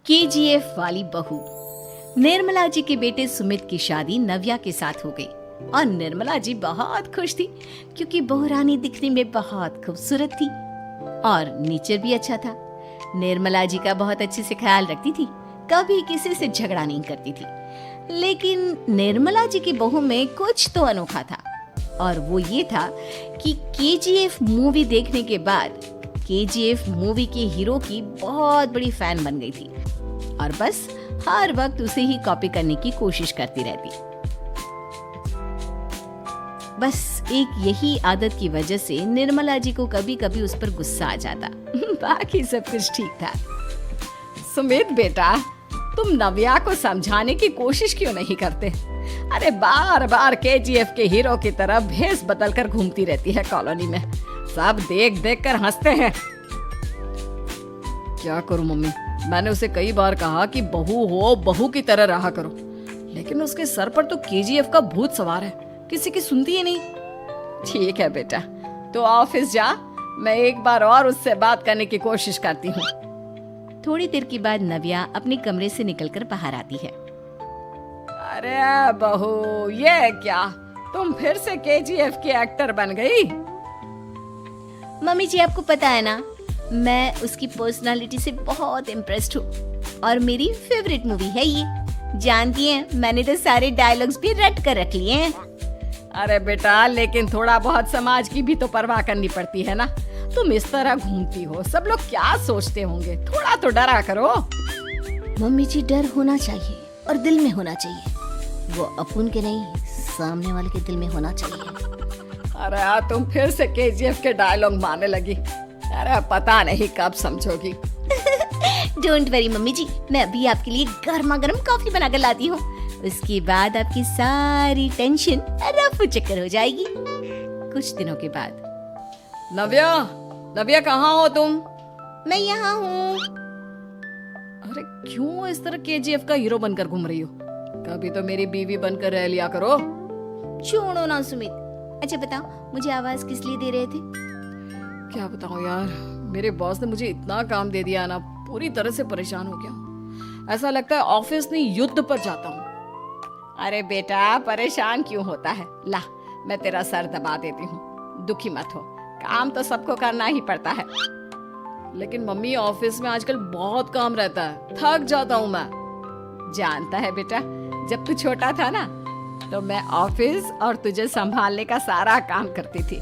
KGF वाली बहू। निर्मला जी के बेटे सुमित की शादी नव्या के साथ हो गई और निर्मला जी बहुत खुश थी क्योंकि बहू रानी दिखने में बहुत खूबसूरत थी और नेचर भी अच्छा था। निर्मला जी का बहुत अच्छे से ख्याल रखती थी, कभी किसी से झगड़ा नहीं करती थी। लेकिन निर्मला जी की बहू में कुछ तो अनोखा था और वो ये था कि केजीएफ मूवी देखने के बाद केजीएफ मूवी के हीरो की बहुत बड़ी फैन बन गई थी और बस हर वक्त उसे ही कॉपी करने की कोशिश करती रहती। बस एक यही आदत की वजह से निर्मला जी को कभी कभी उस पर गुस्सा आ जाता। बाकी सब कुछ ठीक था। सुमित बेटा, तुम नव्या को समझाने की कोशिश क्यों नहीं करते? अरे बार बार केजीएफ के हीरो की तरह भेस बदल कर घूमती रहती है कॉलोनी में। सब देख देख कर हंसते हैं। क्या करूं मम्मी, मैंने उसे कई बार कहा कि बहू हो, बहू की तरह रहा करो, लेकिन उसके सर पर तो केजीएफ का भूत सवार है, किसी की सुनती ही नहीं। ठीक है बेटा, तो ऑफिस जा, मैं एक बार और उससे बात करने की कोशिश करती हूँ। थोड़ी देर के बाद नव्या अपने कमरे से निकलकर बाहर आती है। अरे बहू, ये क्या, तुम फिर से केजीएफ की एक्टर बन गई? मम्मी जी, आपको पता है ना, मैं उसकी पर्सनालिटी से बहुत इम्प्रेस्ड हूँ और मेरी फेवरेट मूवी है ये। जानती हैं, मैंने तो सारे डायलॉग्स भी रट कर रख लिए हैं। अरे बेटा, लेकिन थोड़ा बहुत समाज की भी तो परवाह करनी पड़ती है ना। तुम इस तरह घूमती हो, सब लोग क्या सोचते होंगे, थोड़ा तो डरा करो। मम्मी जी, डर होना चाहिए और दिल में होना चाहिए, वो अपुन के नहीं, सामने वाले के दिल में होना चाहिए। अरे तुम फिर से केजीएफ के डायलॉग मारने लगी। अरे पता नहीं कब समझोगी। डोंट वरी मम्मी जी, मैं अभी आपके लिए गर्मा गर्म कॉफी बनाकर लाती हूँ। उसके बाद आपकी सारी टेंशन रफू चक्कर हो जाएगी। कुछ दिनों के बाद। नव्या, नव्या कहाँ हो तुम? मैं यहाँ हूँ। अरे क्यों इस तरह केजीएफ का हीरो बनकर घूम रही हो? कभी तो मेरी बीवी बनकर रह लिया करो। छोड़ो ना सुमित। अच्छा बताओ, मुझे आवाज किस लिए दे रहे थे? क्या बताऊं यार, मेरे बॉस ने मुझे इतना काम दे दिया ना, पूरी तरह से परेशान हो गया। ऐसा लगता है ऑफिस नहीं, युद्ध पर जाता हूँ। अरे बेटा, परेशान क्यों होता है? ला, मैं तेरा सर दबा देती हूँ, दुखी मत हो। काम तो सबको करना ही पड़ता है। लेकिन मम्मी, ऑफिस में आजकल बहुत काम रहता है, थक जाता हूँ मैं। जानता है बेटा, जब तू छोटा था ना, तो मैं ऑफिस और तुझे संभालने का सारा काम करती थी,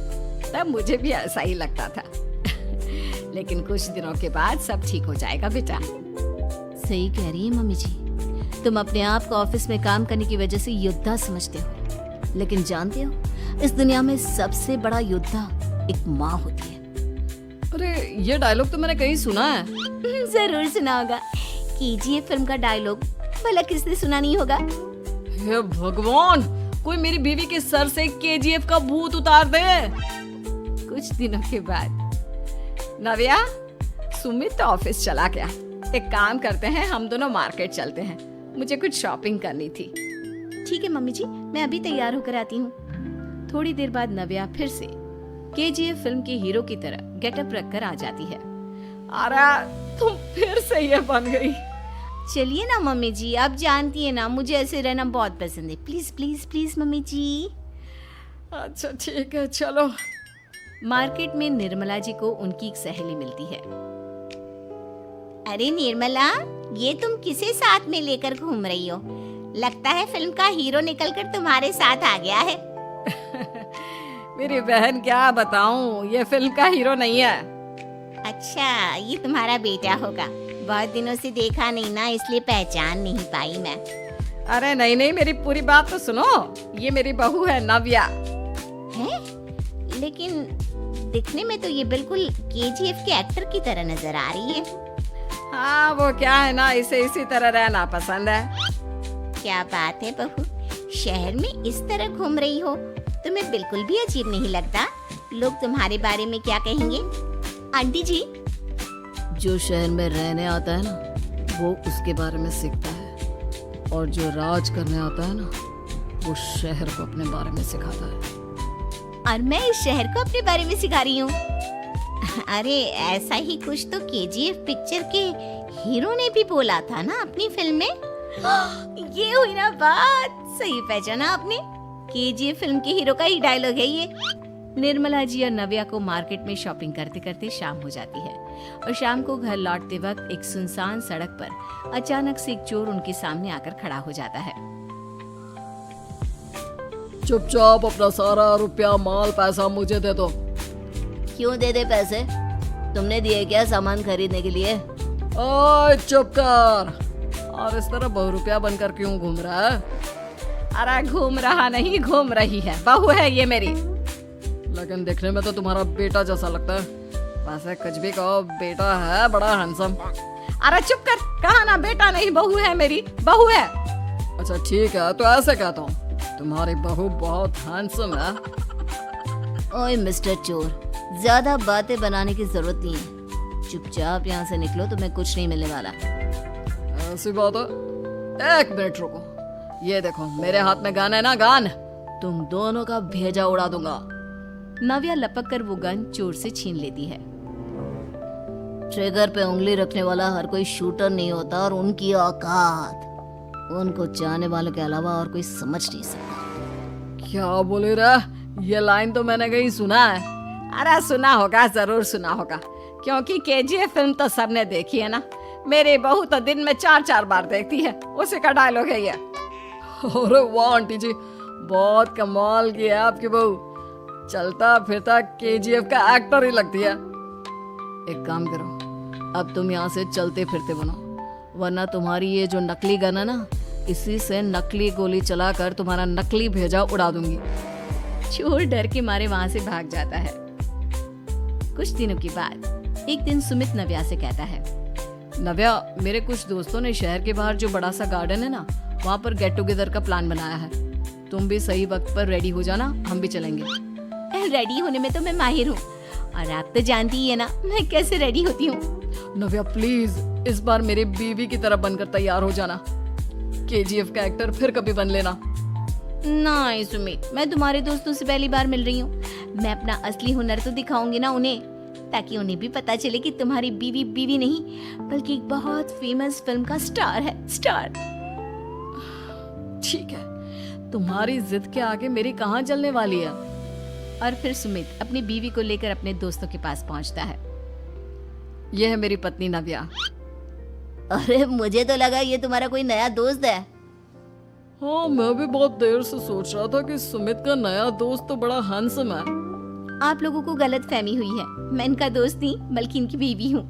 तब मुझे भी ऐसा ही लगता था। लेकिन कुछ दिनों के बाद सब ठीक हो जाएगा बेटा। सही कह रही है मम्मी जी, तुम अपने आप को ऑफिस में काम करने की वजह से योद्धा समझते हो, लेकिन जानते हो, इस दुनिया में सबसे बड़ा योद्धा एक माँ होती है। अरे ये डायलॉग तो मैंने कहीं सुना है। जरूर सुना होगा, केजीएफ फिल्म का डायलॉग, भला किसने सुना नहीं होगा? हे भगवान, कोई मेरी बीवी के सर से केजीएफ का भूत उतार दे। कुछ दिनों के बाद। नव्या, सुमित तो ऑफिस चला गया। एक काम करते हैं, हम दोनों मार्केट चलते हैं, मुझे कुछ शॉपिंग करनी थी। ठीक है मम्मी जी, मैं अभी तैयार होकर आती हूँ। थोड़ी देर बाद नव्या फिर से केजीएफ फिल्म के हीरो की तरह गेटअप रखकर आ जाती है। अरे तुम फिर से ये बन गई। चलिए ना मम्मी जी, आप जानती है ना, मुझे ऐसे रहना बहुत पसंद है। प्लीज प्लीज प्लीज मम्मी जी। अच्छा ठीक है, चलो। मार्केट में निर्मला जी को उनकी एक सहेली मिलती है। अरे निर्मला, ये तुम किसे साथ में लेकर घूम रही हो? लगता है फिल्म का हीरो निकलकर तुम्हारे साथ आ गया है। मेरी बहन, क्या बताऊं, ये फिल्म का हीरो नहीं है। अच्छा, ये तुम्हारा बेटा होगा। बहुत दिनों से देखा नहीं ना, इसलिए पहचान नहीं पाई मैं। अरे नहीं नहीं, मेरी पूरी बात तो सुनो। ये मेरी बहू है नव्या। है? लेकिन दिखने में तो ये बिल्कुल केजीएफ के एक्टर की तरह नजर आ रही है। हाँ, वो क्या है ना, इसे इसी तरह रहना पसंद है। क्या बात है बहू, शहर में इस तरह घूम रही हो, तुम्हें बिल्कुल भी अजीब नहीं लगता? लोग तुम्हारे बारे में क्या कहेंगे? आंटी जी, जो शहर में रहने आता है ना, वो उसके बारे में सीखता है, और जो राज करने आता है ना, वो शहर को अपने बारे में सिखाता है। और मैं इस शहर को अपने बारे में सिखा रही हूँ। अरे ऐसा ही कुछ तो केजीएफ पिक्चर के हीरो ने भी बोला था ना अपनी फिल्म में। ये हुई ना बात, सही पहचाना आपने। केजीएफ फिल्म के हीरो का ही डायलॉग है ये। निर्मला जी और नव्या को मार्केट में शॉपिंग करते करते शाम हो जाती है और शाम को घर लौटते वक्त एक सुनसान सड़क पर अचानक से एक चोर उनके सामने आकर खड़ा हो जाता है। चुपचाप अपना सारा रुपया माल पैसा मुझे दे दो। क्यों दे दे पैसे? तुमने दिए क्या सामान खरीदने के लिए? ओए चुप कर। और इस तरह बहुरुपया बनकर क्यों घूम रहा है? अरे घूम रहा नहीं, घूम रही है, बहू है ये मेरी। लेकिन देखने में तो तुम्हारा बेटा जैसा लगता है। वैसे कुछ भी कहो, बेटा है बड़ा हैंडसम। अरे चुप कर, कहा ना बेटा नहीं बहू है मेरी, बहू है। अच्छा ठीक है, तो ऐसे कहता हूँ, तुम्हारी बहू बहुत हैंडसम है। ओए मिस्टर चोर, ज्यादा बातें बनाने की जरूरत नहीं है। चुपचाप यहाँ से निकलो, तुम्हें कुछ नहीं मिलने वाला। ऐसी बात है? एक मिनट रुको, ये देखो मेरे हाथ में गन है ना, गन। तुम दोनों का भेजा उड़ा दूंगा। नव्या लपक कर वो गन चोर से छीन लेती है। ट्रिगर पे उंगली रखने वाला हर कोई शूटर नहीं होता और उनकी औकात उनको चाहने वालों के अलावा और कोई समझ नहीं सकता। क्या बोले रे? ये लाइन तो मैंने कहीं सुना है। अरे सुना होगा, जरूर सुना होगा, क्योंकि केजीएफ फिल्म तो सबने देखी है ना। मेरी बहू तो दिन में 4-4 बार देखती है, उसी का डायलॉग है ये। अरे वाह आंटी जी, बहुत कमाल की है आपकी बहू। चलता फिरता केजीएफ का एक्टर ही लगती है। एक काम करो, अब तुम यहाँ से चलते फिरते बनो, वरना तुम्हारी ये जो नकली गन है ना, इसी से नकली गोली चलाकर तुम्हारा नकली भेजा उड़ा दूंगी। चोर डर के मारे वहां से भाग जाता है। कुछ दिनों के बाद एक दिन सुमित नव्या से कहता है, नव्या, मेरे कुछ दोस्तों ने शहर के बाहर जो बड़ा सा गार्डन है ना, वहाँ पर गेट टुगेदर का प्लान बनाया है। तुम भी सही वक्त पर रेडी हो जाना, हम भी चलेंगे। रेडी होने में तो मैं माहिर हूँ, और आप तो जानती ही है ना मैं कैसे रेडी होती हूँ। नव्या प्लीज इस बार मेरी बीवी की तरह बनकर तैयार हो जाना। केजीएफ का एक्टर फिर कभी बन लेना। नहीं सुमित, मैं तुम्हारे दोस्तों से पहली बार मिल रही हूँ। मैं अपना असली हुनर तो दिखाऊंगी ना उन्हें, ताकि उन्हें भी पता चले कि तुम्हारी बीवी बीवी नहीं बल्कि एक बहुत फेमस फिल्म का स्टार है, स्टार। ठीक है, तुम्हारी जिद के आगे मेरी कहाँ चलने वाली है। और फिर सुमित अपनी बीवी को लेकर अपने दोस्तों के पास पहुंचता है। यह है मेरी पत्नी नव्या। अरे मुझे तो लगा ये तुम्हारा कोई नया दोस्त है। हाँ, मैं भी बहुत देर से सोच रहा था कि सुमित का नया दोस्त तो बड़ा हैंडसम है। आप लोगों को गलत फहमी हुई है, मैं इनका दोस्त नहीं बल्कि इनकी बीवी हूँ।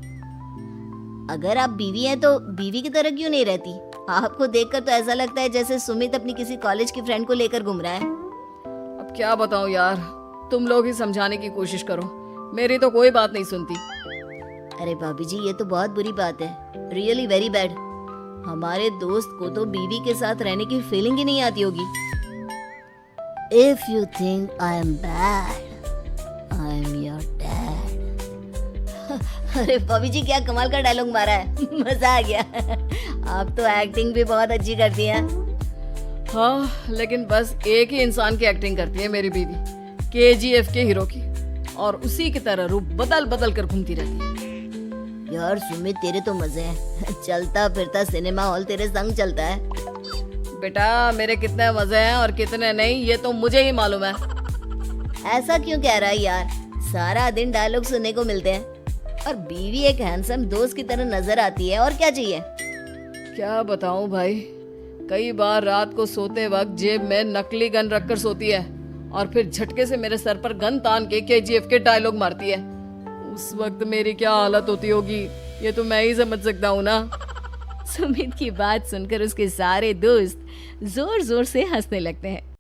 अगर आप बीवी हैं तो बीवी की तरह क्यों नहीं रहती? आपको देखकर तो ऐसा लगता है जैसे सुमित अपनी किसी कॉलेज की फ्रेंड को लेकर घूम रहा है। अब क्या बताऊं यार, तुम लोग ही समझाने की कोशिश करो, मेरी तो कोई बात नहीं सुनती। अरे भाभी जी, ये तो बहुत बुरी बात है, रियली वेरी बैड। हमारे दोस्त को तो बीवी के साथ रहने की फीलिंग ही नहीं आती होगी। If you think I am bad, I am your dad. अरे भाभी जी, क्या कमाल का डायलॉग मारा है, मजा आ गया। आप तो एक्टिंग भी बहुत अच्छी करती हैं। हाँ, लेकिन बस एक ही इंसान की एक्टिंग करती है मेरी बीवी, केजीएफ के हीरो की, और उसी की तरह रूप बदल बदल कर घूमती रहती है। यार सुमित, तेरे तो मजे हैं, चलता फिरता सिनेमा हॉल तेरे संग चलता है। बेटा, मेरे कितने मजे हैं और कितने नहीं ये तो मुझे ही मालूम है। ऐसा क्यों कह रहा है यार? सारा दिन डायलॉग सुनने को मिलते हैं और बीवी एक हैंडसम दोस्त की तरह नजर आती है, और क्या चाहिए? क्या बताऊं भाई, कई बार रात को सोते वक्त जेब में नकली गन रखकर सोती है और फिर झटके से मेरे सर पर गन तान के केजीएफ के डायलॉग मारती है। उस वक्त मेरी क्या हालत होती होगी ये तो मैं ही समझ सकता हूँ ना। सुमित की बात सुनकर उसके सारे दोस्त जोर जोर से हंसने लगते हैं।